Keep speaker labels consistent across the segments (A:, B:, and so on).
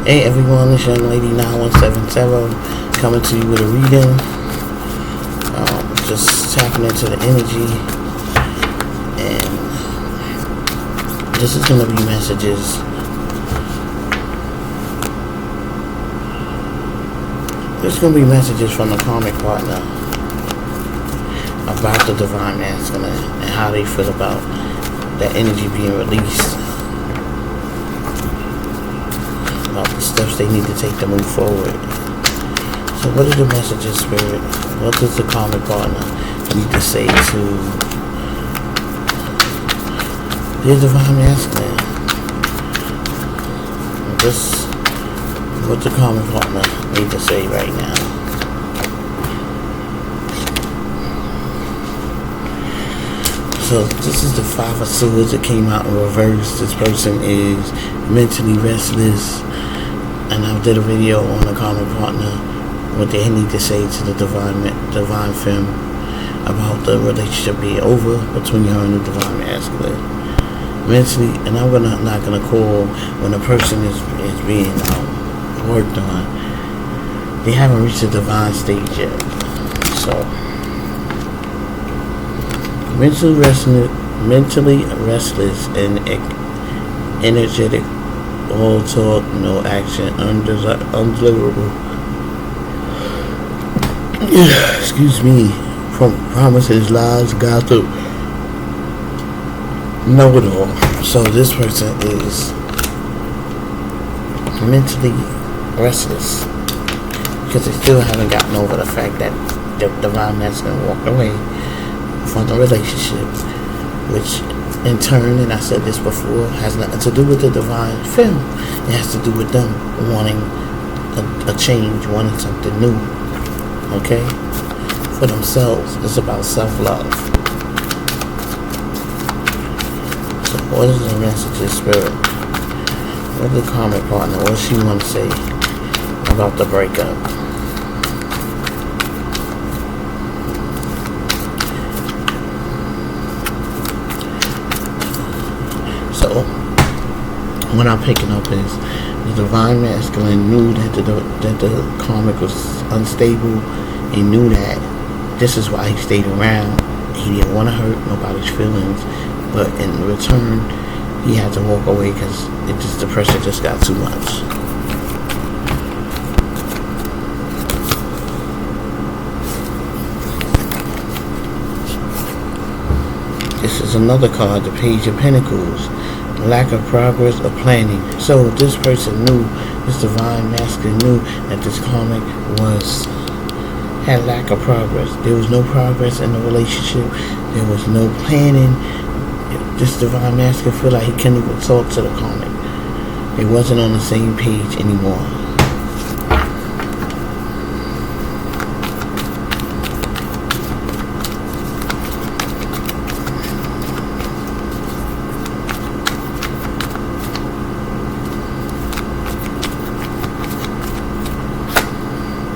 A: Hey everyone, it's Young Lady 9170 coming to you with a reading. Just tapping into the energy, and this is going to be messages. This is going to be messages from the karmic partner about the divine masculine and how they feel about that energy being released. About the steps they need to take to move forward. So what are the messages, Spirit? What does the karmic partner need to say to their divine masculine? Just what the karmic partner need to say right now. So this is the Five of Swords that came out in reverse. This person is mentally restless, and I did a video on the karmic partner, what they need to say to the divine femme about the relationship being over between her and the divine masculine. Mentally, and I'm not gonna call when a person is being worked on. They haven't reached the divine stage yet. So mentally restless and energetic, all talk, no action, undeliverable. Excuse me. From promises, lies, gossip, know it all. So this person is mentally restless because they still haven't gotten over the fact that the divine masculine walked away from the relationship, which in turn, and I said this before, has nothing to do with the divine femme. It has to do with them wanting a change, wanting something new. Okay? For themselves. It's about self-love. So what is the message of Spirit? What the karmic partner, what she want to say about the breakup? So what I'm picking up is the divine masculine knew that the karmic was unstable. He knew that. This is why he stayed around. He didn't want to hurt nobody's feelings, but in return, he had to walk away because the pressure just got too much. This is another card, the Page of Pentacles. Lack of progress or planning. So this person knew, this divine masculine knew that this karmic had lack of progress. There was no progress in the relationship. There was no planning. This divine masculine feel like he couldn't even talk to the karmic. They wasn't on the same page anymore.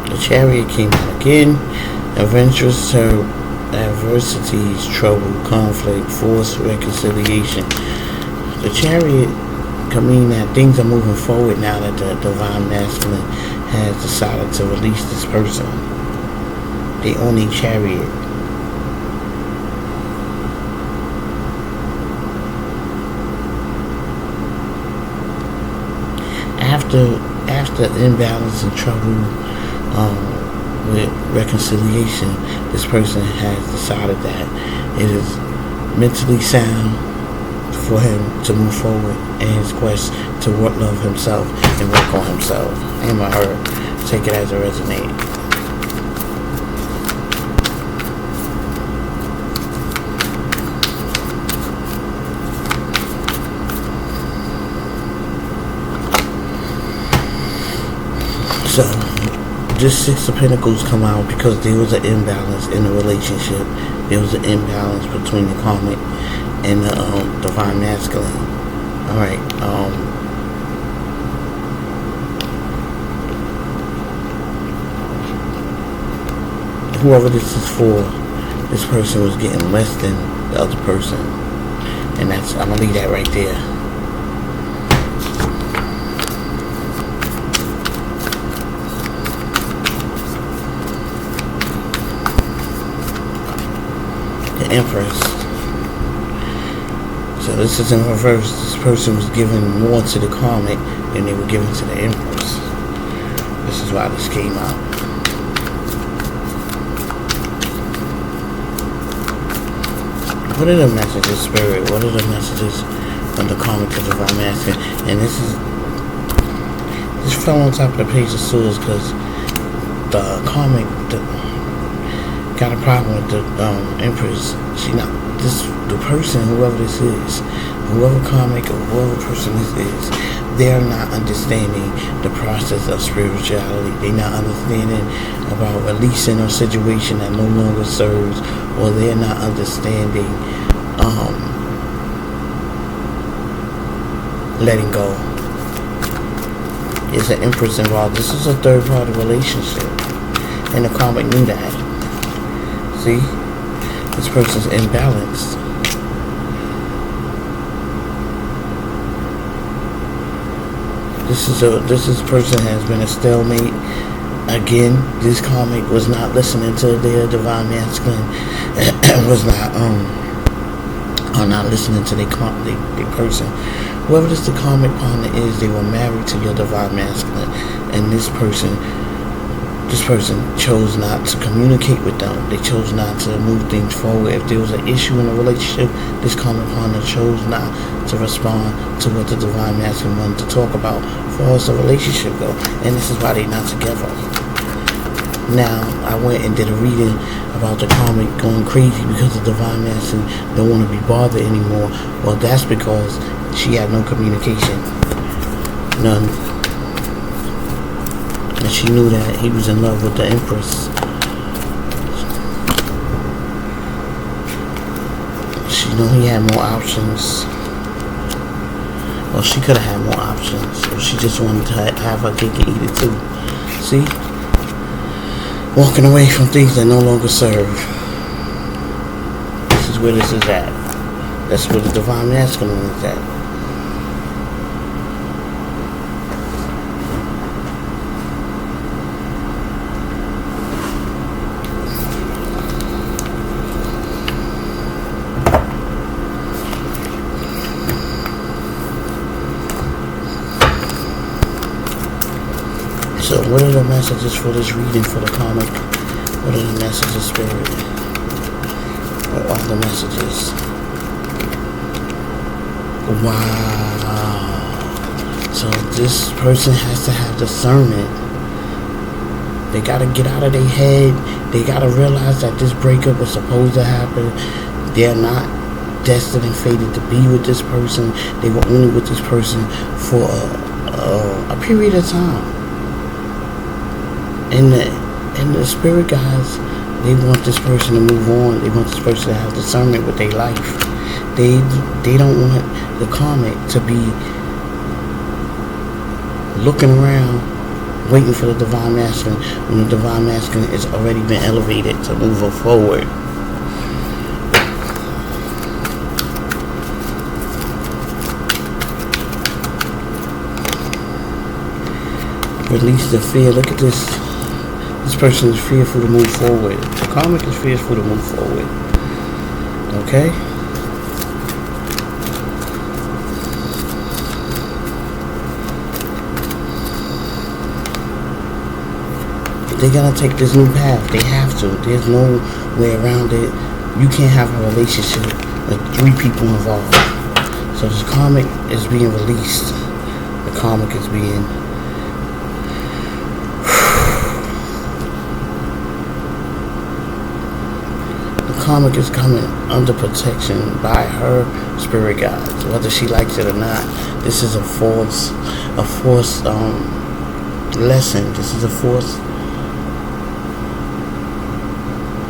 A: The Chariot came out again. Adversities, trouble, conflict, forced reconciliation. The Chariot can mean that things are moving forward now that the divine masculine has decided to release this person. They own a Chariot. After imbalance and trouble with reconciliation, this person has decided that it is mentally sound for him to move forward in his quest to love himself and work on himself. Him or her, take it as it resonates. So this Six of Pentacles come out because there was an imbalance in the relationship. There was an imbalance between the karmic and the divine masculine. Alright, whoever this is for, this person was getting less than the other person. And I'm gonna leave that right there. Empress. So this is in reverse. This person was giving more to the Karmic than they were giving to the Empress. This is why this came out. What are the messages, Spirit? What are the messages from the Karmic to Divine Masculine? And this fell on top of the Page of Swords because the Karmic got a problem with the Empress. The person, whoever this is, whoever Karmic or whoever person this is, they're not understanding the process of spirituality. They're not understanding about releasing a situation that no longer serves, or they're not understanding letting go. There's an Empress involved. This is a third-party relationship, and the Karmic knew that. See, this person's imbalanced. This person has been a stalemate. Again, this Karmic was not listening to their Divine Masculine, was not listening to their person. Whoever this the Karmic partner is, they were married to your Divine Masculine, and this person chose not to communicate with them. They chose not to move things forward. If there was an issue in a relationship, this Karmic partner chose not to respond to what the Divine Masculine wanted to talk about for us the relationship go. And this is why they're not together. Now, I went and did a reading about the Karmic going crazy because the Divine Masculine don't want to be bothered anymore. Well, that's because she had no communication. None. And she knew that he was in love with the Empress. She knew he had more options. Well, she could have had more options. Or she just wanted to have her cake and eat it too. See? Walking away from things that no longer serve. This is where this is at. That's where the Divine Masculine is at. So what are the messages for this reading for the Karmic? What are the messages, Spirit? What are the messages? Wow. So this person has to have discernment. They got to get out of their head. They got to realize that this breakup was supposed to happen. They're not destined and fated to be with this person. They were only with this person for a period of time. And the spirit guides, they want this person to move on. They want this person to have discernment with their life. They don't want the Karmic to be looking around, waiting for the Divine Masculine when the Divine Masculine has already been elevated to move her forward. Release the fear. Look at this. This person is fearful to move forward. The Karmic is fearful to move forward. Okay? They're gonna take this new path. They have to. There's no way around it. You can't have a relationship with 3 people involved. So this Karmic is being released. The Karmic is being... Karmic is coming under protection by her spirit guides, whether she likes it or not. This is a forced lesson. This is a forced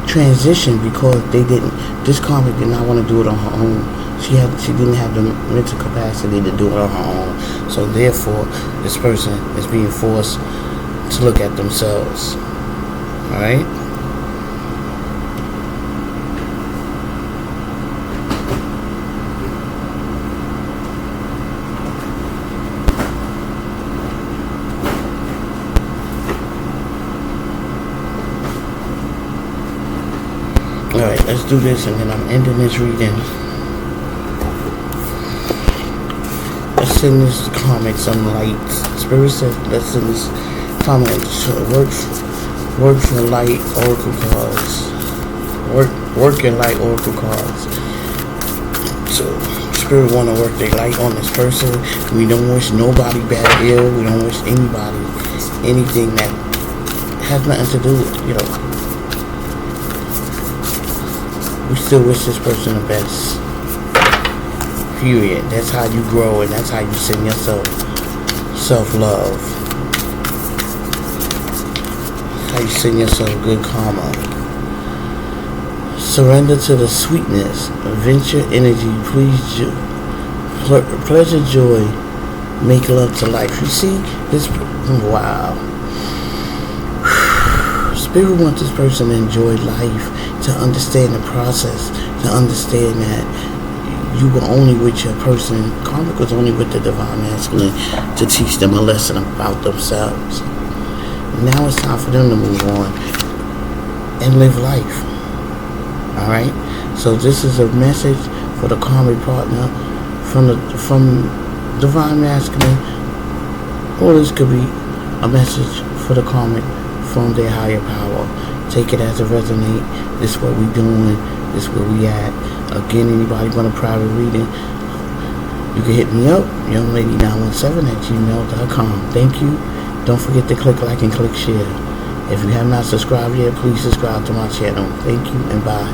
A: transition because this Karmic did not want to do it on her own. She didn't have the mental capacity to do it on her own. So therefore, this person is being forced to look at themselves. All right. Alright, let's do this, and then I'm ending this reading. Let's send this karmic some light. Spirit said, let's send this karmic work for light oracle cards. Work in light oracle cards. So Spirit want to work their light on this person. We don't wish nobody bad ill. We don't wish anybody anything that has nothing to do with, we still wish this person the best. Period. That's how you grow, and that's how you send yourself self-love. That's how you send yourself good karma. Surrender to the sweetness. Venture energy. Pleasure, joy. Make love to life. You see this? Wow. Spirit wants this person to enjoy life, to understand the process, to understand that you were only with your person. Karmic was only with the divine masculine to teach them a lesson about themselves. Now it's time for them to move on and live life. Alright? So this is a message for the karmic partner from divine masculine, or this could be a message for the karmic from their higher power. Take it as it resonate. This is what we doing. This is where we at. Again, anybody want a private reading, you can hit me up, younglady917@gmail.com. Thank you. Don't forget to click like and click share. If you have not subscribed yet, please subscribe to my channel. Thank you and bye.